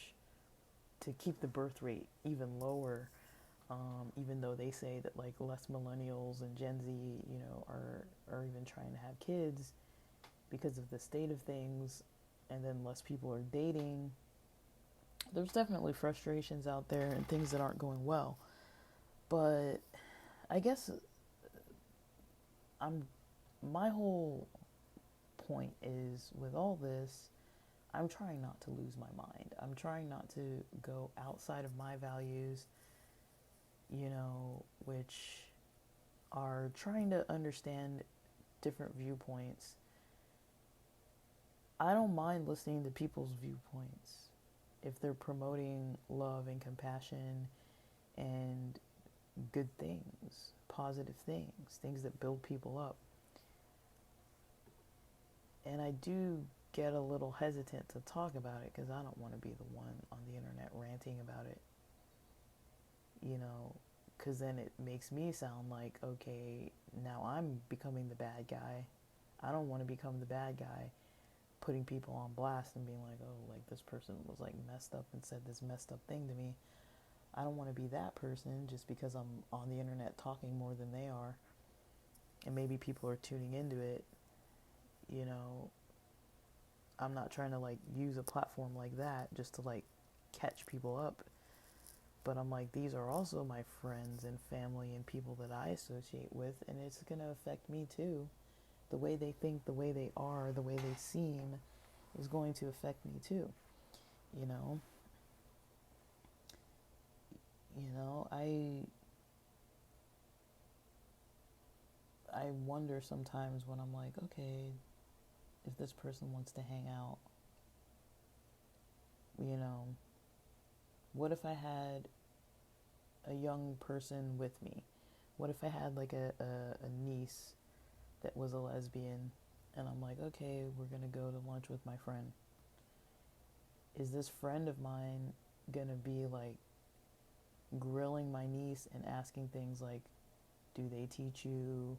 to keep the birth rate even lower, even though they say that like less millennials and Gen Z, you know, are even trying to have kids. because of the state of things, and then less people are dating. There's definitely frustrations out there and things that aren't going well. But I guess I'm my whole point is with all this, I'm trying not to lose my mind. I'm trying not to go outside of my values, which are trying to understand different viewpoints. I don't mind listening to people's viewpoints if they're promoting love and compassion and good things, positive things, things that build people up. And I do get a little hesitant to talk about it because I don't want to be the one on the internet ranting about it, because then it makes me sound like, okay, now I'm becoming the bad guy. I don't want to become the bad guy, putting people on blast and being like, oh, like this person was like messed up and said this messed up thing to me. I don't want to be that person just because I'm on the internet talking more than they are. And maybe people are tuning into it, I'm not trying to like use a platform like that just to like catch people up. But I'm like, these are also my friends and family and people that I associate with, and it's going to affect me too. The way they think, the way they are, the way they seem is going to affect me too. You know, I wonder sometimes when I'm like, okay, if this person wants to hang out, you know, what if I had a young person with me? What if I had like a niece that was a lesbian, and I'm like, okay, we're gonna go to lunch with my friend. Is this friend of mine gonna be like grilling my niece and asking things like, do they teach you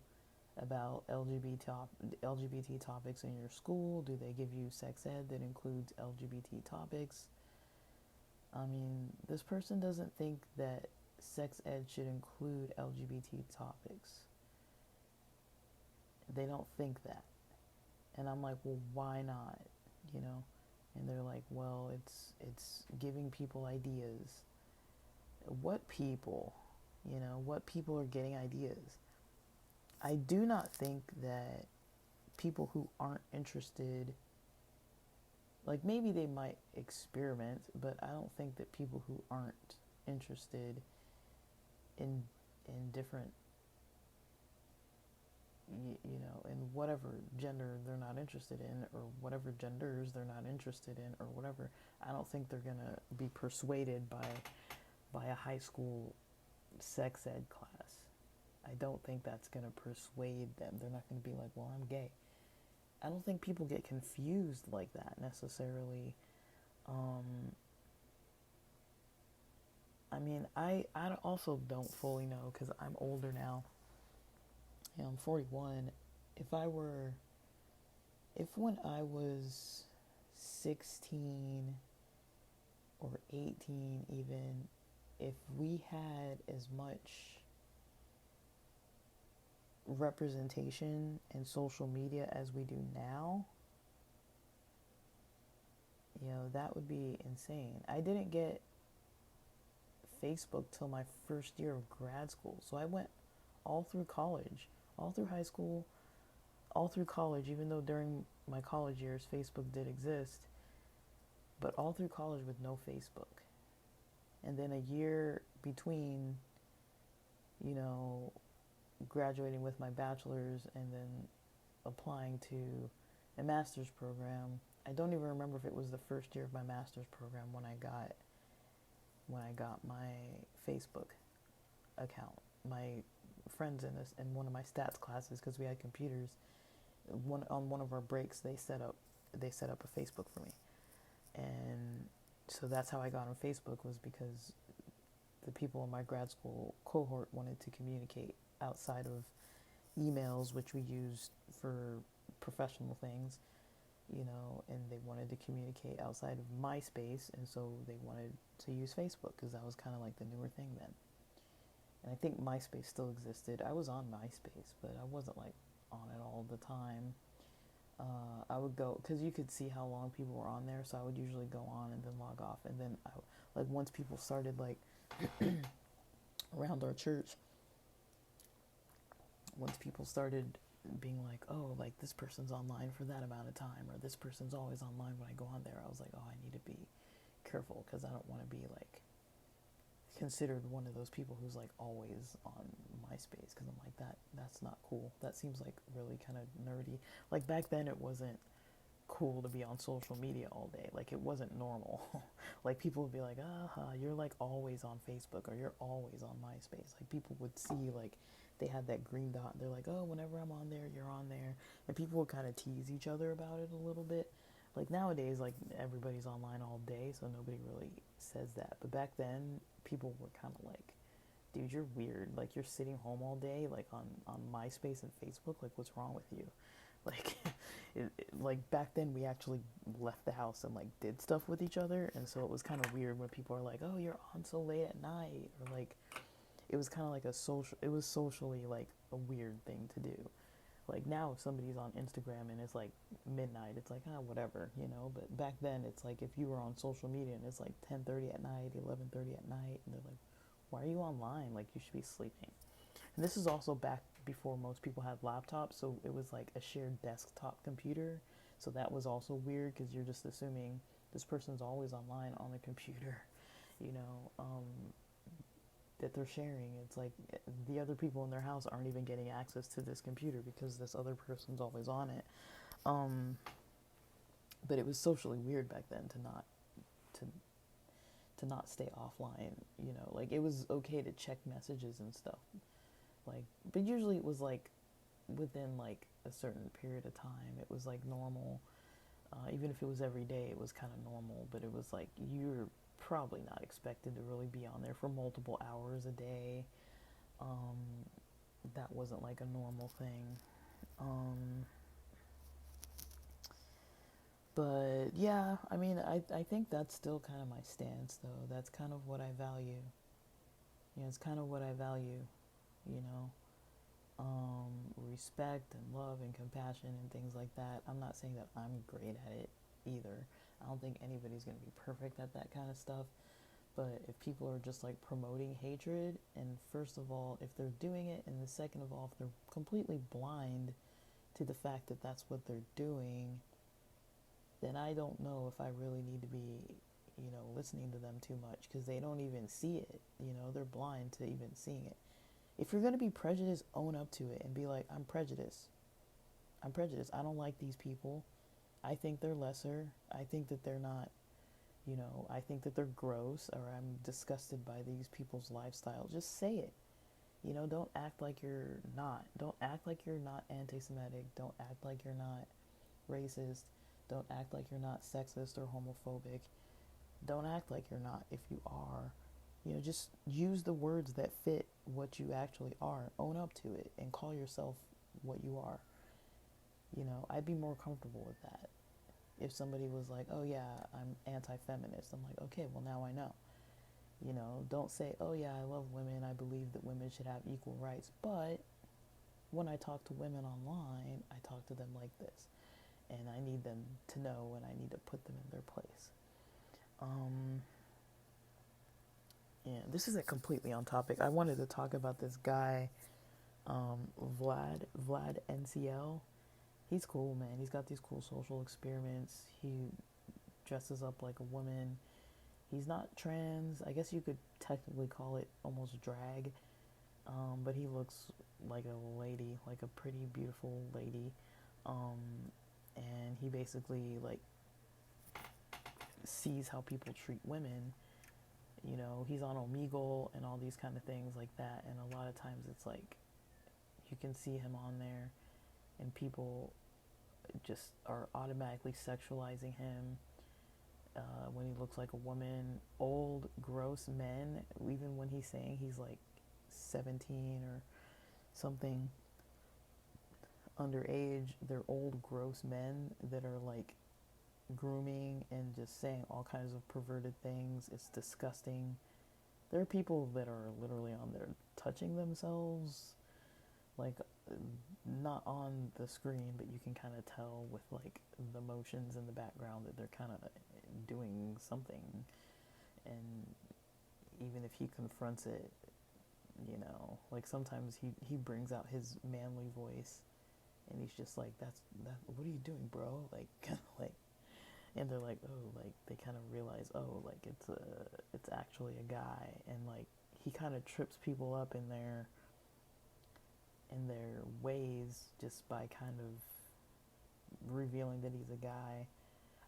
about LGBT topics in your school? Do they give you sex ed that includes LGBT topics? I mean, this person doesn't think that sex ed should include LGBT topics. They don't think that. And I'm like, well, why not? And they're like, well, it's giving people ideas. What people? What people are getting ideas? I do not think that people who aren't interested, like maybe they might experiment, but I don't think that people who aren't interested in different, in whatever gender they're not interested in, or whatever genders they're not interested in, or whatever, I don't think they're gonna be persuaded by a high school sex ed class. I don't think that's gonna persuade them. They're not gonna be like, well, I'm gay. I don't think people get confused like that necessarily. I mean, I also don't fully know because I'm older now. I'm 41. If when I was 16 or 18 even, if we had as much representation in social media as we do now, that would be insane. I didn't get Facebook till my first year of grad school. So I went all through college, all through high school, all through college, even though during my college years Facebook did exist, but all through college with no Facebook. And then a year between, graduating with my bachelor's and then applying to a master's program. I don't even remember if it was the first year of my master's program when I got my Facebook account. My friends in one of my stats classes, because we had computers, on one of our breaks they set up a Facebook for me, and so that's how I got on Facebook, was because the people in my grad school cohort wanted to communicate outside of emails, which we used for professional things, and they wanted to communicate outside of MySpace, and so they wanted to use Facebook because that was kind of like the newer thing then. And I think MySpace still existed. I was on MySpace, but I wasn't like on it all the time. I would go, because you could see how long people were on there, so I would usually go on and then log off, and then like once people started like around our church, once people started being like, oh, like this person's online for that amount of time, or this person's always online when I go on there, I was like, oh, I need to be careful, because I don't want to be like considered one of those people who's like always on MySpace, because I'm like, that's not cool. That seems like really kind of nerdy. Like back then it wasn't cool to be on social media all day. Like it wasn't normal. Like people would be like, you're like always on Facebook, or you're always on MySpace. Like people would see like they had that green dot and they're like, oh, whenever I'm on there, you're on there. And people would kind of tease each other about it a little bit. Like nowadays, like everybody's online all day, so nobody really says that. But back then, people were kind of like, dude, you're weird. Like you're sitting home all day, like on MySpace and Facebook. Like what's wrong with you? Like, like back then we actually left the house and like did stuff with each other, and so it was kind of weird when people are like, oh, you're on so late at night, or like, it was kind of like it was socially like a weird thing to do. Like now if somebody's on Instagram and it's like midnight, it's like, whatever, you know. But back then it's like if you were on social media and it's like 10:30 at night, 11:30 at night, and they're like, why are you online? Like you should be sleeping. And this is also back before most people had laptops, so it was like a shared desktop computer. So that was also weird, because you're just assuming this person's always online on the computer, you know, that they're sharing. It's like the other people in their house aren't even getting access to this computer because this other person's always on it. But it was socially weird back then to to not stay offline, you know. Like it was okay to check messages and stuff, like, but usually it was like within like a certain period of time. It was like normal. Even if it was every day, it was kind of normal. But it was like you're probably not expected to really be on there for multiple hours a day. That wasn't like a normal thing. But yeah, I mean, I think that's still kind of my stance, though. That's kind of what I value. You know, it's kind of what I value, you know. Respect and love and compassion and things like that. I'm not saying that I'm great at it either. I don't think anybody's going to be perfect at that kind of stuff. But if people are just like promoting hatred, and first of all, if they're doing it, and the second of all, if they're completely blind to the fact that that's what they're doing, then I don't know if I really need to be, you know, listening to them too much, because they don't even see it. You know, they're blind to even seeing it. If you're going to be prejudiced, own up to it and be like, I'm prejudiced. I'm prejudiced. I don't like these people. I think they're lesser. I think that they're not, you know, I think that they're gross, or I'm disgusted by these people's lifestyle. Just say it. You know, don't act like you're not. Don't act like you're not anti-Semitic. Don't act like you're not racist. Don't act like you're not sexist or homophobic. Don't act like you're not if you are. You know, just use the words that fit what you actually are. Own up to it and call yourself what you are. You know, I'd be more comfortable with that. If somebody was like, oh yeah, I'm anti-feminist, I'm like, okay, well now I know. You know, don't say, oh yeah, I love women, I believe that women should have equal rights, but when I talk to women online, I talk to them like this. And I need them to know, and I need to put them in their place. Yeah, this isn't completely on topic. I wanted to talk about this guy, Vlad NCL. He's cool, man. He's got these cool social experiments. He dresses up like a woman. He's not trans. I guess you could technically call it almost drag. But he looks like a lady, like a pretty beautiful lady. And he basically like sees how people treat women. You know, he's on Omegle and all these kind of things like that. And a lot of times it's like you can see him on there, and people just are automatically sexualizing him when he looks like a woman. Old, gross men, even when he's saying he's like 17 or something underage, they're old, gross men that are like grooming and just saying all kinds of perverted things. It's disgusting. There are people that are literally on there touching themselves. like not on the screen, but you can kind of tell with like the motions in the background that they're kind of doing something. And even if he confronts it, like sometimes he brings out his manly voice, and he's just like, that. What are you doing, bro? Like, kind of like, and they're like, oh, like they kind of realize, oh, like it's actually a guy, and like he kind of trips people up in their ways just by kind of revealing that he's a guy.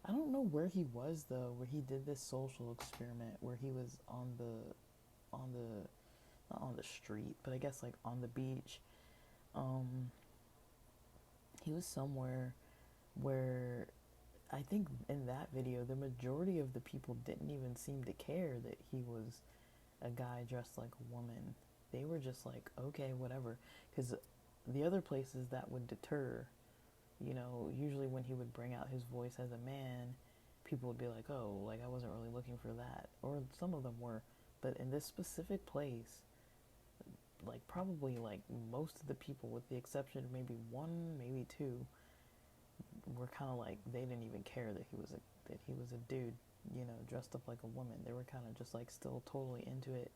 I don't know where he was though, where he did this social experiment where he was on the not on the street, but I guess like on the beach. Um, he was somewhere where I think in that video the majority of the people didn't even seem to care that he was a guy dressed like a woman. They were just like, okay, whatever. Because the other places that would deter, usually when he would bring out his voice as a man, people would be like, oh, like I wasn't really looking for that. Or some of them were. But in this specific place, like probably like most of the people, with the exception of maybe one, maybe two, were kind of like they didn't even care that he was a dude, dressed up like a woman. They were kind of just like still totally into it,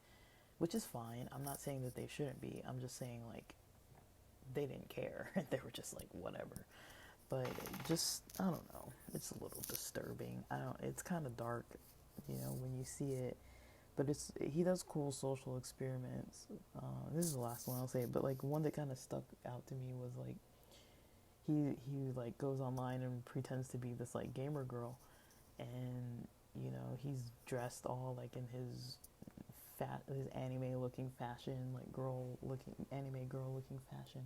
which is fine. I'm not saying that they shouldn't be. I'm just saying like they didn't care. They were just like whatever. But just I don't know. It's a little disturbing. I don't. It's kind of dark, when you see it. But he does cool social experiments. This is the last one I'll say. But like one that kind of stuck out to me was like he like goes online and pretends to be this like gamer girl, and he's dressed all like in his anime looking fashion, like anime girl looking fashion,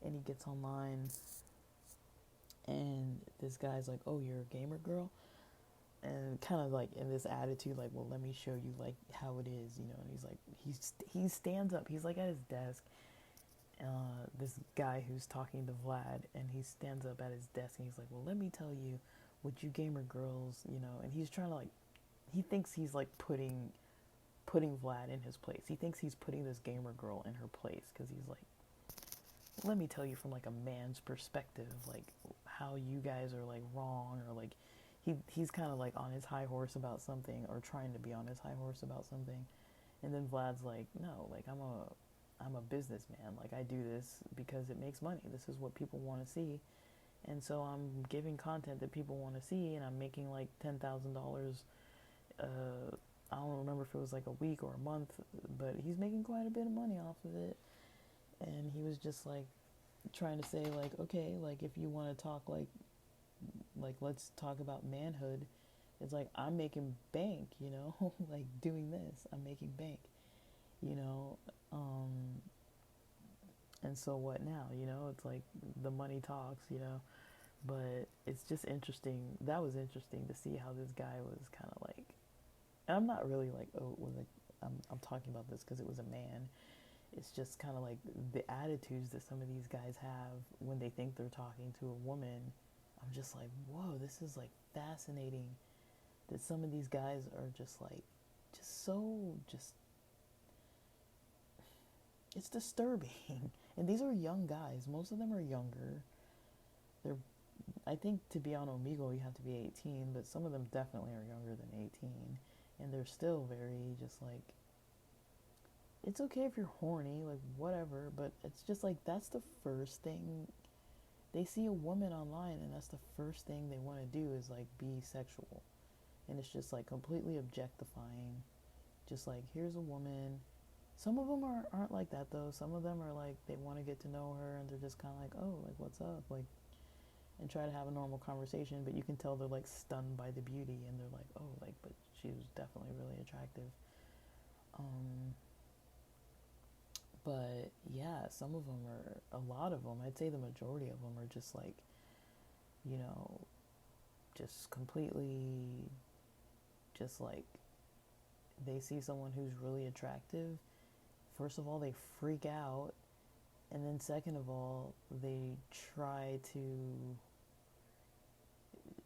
and he gets online, and this guy's like, oh, you're a gamer girl, and kind of like in this attitude like, well, let me show you like how it is, and he's like he stands up, he's like at his desk, this guy who's talking to Vlad, and he stands up at his desk and he's like, well, let me tell you what you gamer girls, and he's trying to like, he thinks he's like putting Vlad in his place. He thinks he's putting this gamer girl in her place because he's like, let me tell you from like a man's perspective, like how you guys are like wrong, or like he's kind of like on his high horse about something, or trying to be on his high horse about something, and then Vlad's like, no, like I'm a businessman. Like I do this because it makes money. This is what people want to see. And so I'm giving content that people want to see, and I'm making like $10,000. I don't remember if it was like a week or a month, but he's making quite a bit of money off of it. And he was just like trying to say like, okay, like if you want to talk like let's talk about manhood. It's like I'm making bank, like doing this. I'm making bank, you know. And so what now? It's like the money talks, But it's just interesting. That was interesting to see how this guy was kind of like. And I'm not really like, oh, like I'm talking about this because it was a man. It's just kind of like the attitudes that some of these guys have when they think they're talking to a woman. I'm just like, whoa, this is like fascinating. That some of these guys are just like, just it's disturbing. And these are young guys. Most of them are younger. They're, I think to be on Omegle you have to be 18, but some of them definitely are younger than 18. And they're still very just like, it's okay if you're horny, like whatever, but it's just like that's the first thing. They see a woman online and that's the first thing they want to do is like be sexual. And it's just like completely objectifying. Just like, here's a woman. Some of them aren't like that though. Some of them are like, they want to get to know her and they're just kind of like, oh, like what's up? Like, and try to have a normal conversation, but you can tell they're like stunned by the beauty and they're like, oh, like, but she was definitely really attractive. But yeah, some of them a lot of them, I'd say the majority of them are just like, you know, just completely, just like, they see someone who's really attractive. First of all, they freak out. And then second of all, they try to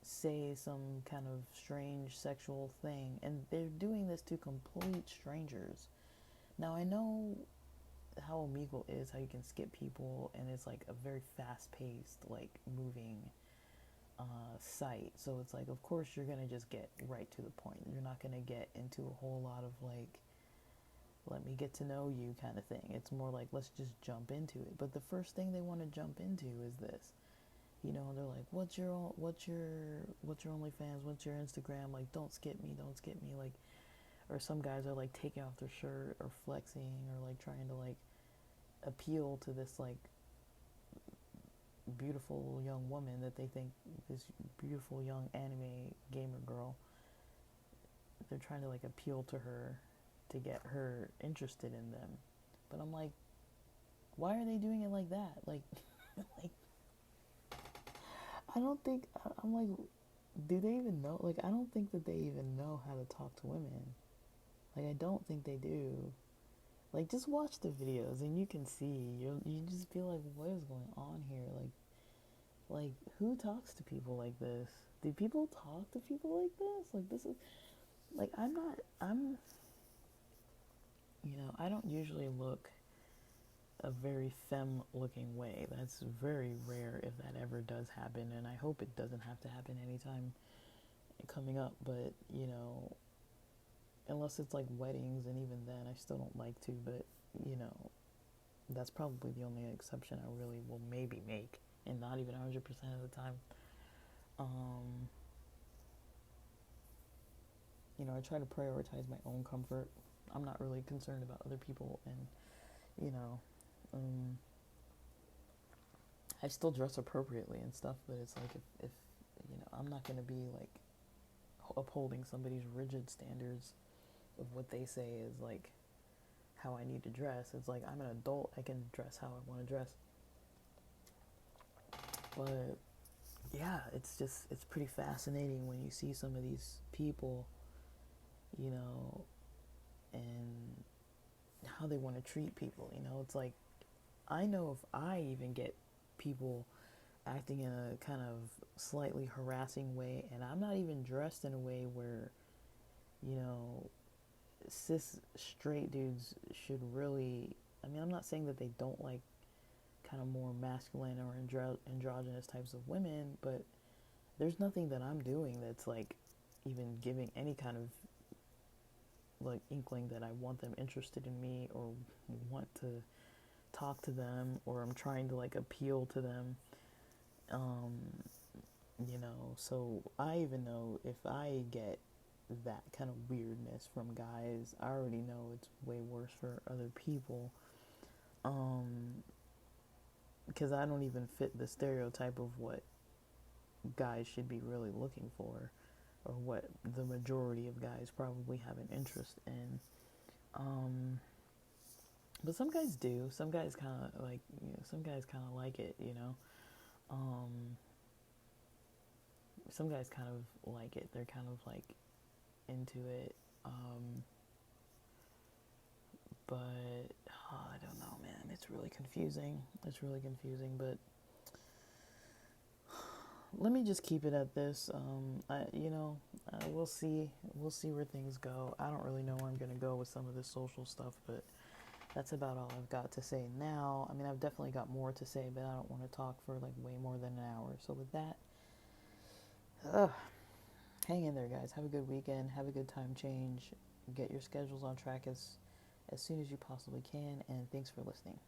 say some kind of strange sexual thing. And they're doing this to complete strangers. Now, I know how Omegle is, how you can skip people, and it's like a very fast-paced, like moving site. So it's like, of course, you're gonna just get right to the point. You're not gonna get into a whole lot of like, let me get to know you kind of thing. It's more like, let's just jump into it. But the first thing they want to jump into is this. You know, they're like, what's your OnlyFans? What's your Instagram? Like, don't skip me, don't skip me. Like, or some guys are like taking off their shirt or flexing or like trying to like appeal to this like beautiful young woman that they think, this beautiful young anime gamer girl. They're trying to like appeal to her to get her interested in them. But I'm like, why are they doing it like that? Like, like I don't think, I'm like, do they even know? Like, I don't think that they even know how to talk to women. Like, I don't think they do. Like, just watch the videos and you can see. You just feel like, what is going on here? Like, who talks to people like this? Do people talk to people like this? Like, this is, like, I don't usually look a very femme-looking way. That's very rare if that ever does happen, and I hope it doesn't have to happen anytime coming up, but, unless it's like weddings, and even then I still don't like to, but, that's probably the only exception I really will maybe make, and not even 100% of the time. I try to prioritize my own comfort. I'm not really concerned about other people, and, you know, um, I still dress appropriately and stuff, but it's like if I'm not going to be like upholding somebody's rigid standards of what they say is like how I need to dress. It's like, I'm an adult, I can dress how I want to dress. But yeah, it's pretty fascinating when you see some of these people, and how they want to treat people. It's like, I know if I even get people acting in a kind of slightly harassing way, and I'm not even dressed in a way where, cis straight dudes should really, I'm not saying that they don't like kind of more masculine or androgynous types of women, but there's nothing that I'm doing that's like even giving any kind of like inkling that I want them interested in me or want to talk to them, or I'm trying to like appeal to them. So I even know if I get that kind of weirdness from guys, I already know it's way worse for other people. Because I don't even fit the stereotype of what guys should be really looking for, or what the majority of guys probably have an interest in. But some guys do. Some guys kind of like, some guys kind of like it, Some guys kind of like it. They're kind of like into it. But I don't know, man. It's really confusing. But let me just keep it at this. We'll see. We'll see where things go. I don't really know where I'm gonna go with some of this social stuff, but that's about all I've got to say now. I've definitely got more to say, but I don't want to talk for like way more than an hour. So with that, hang in there, guys. Have a good weekend. Have a good time change. Get your schedules on track as soon as you possibly can. And thanks for listening.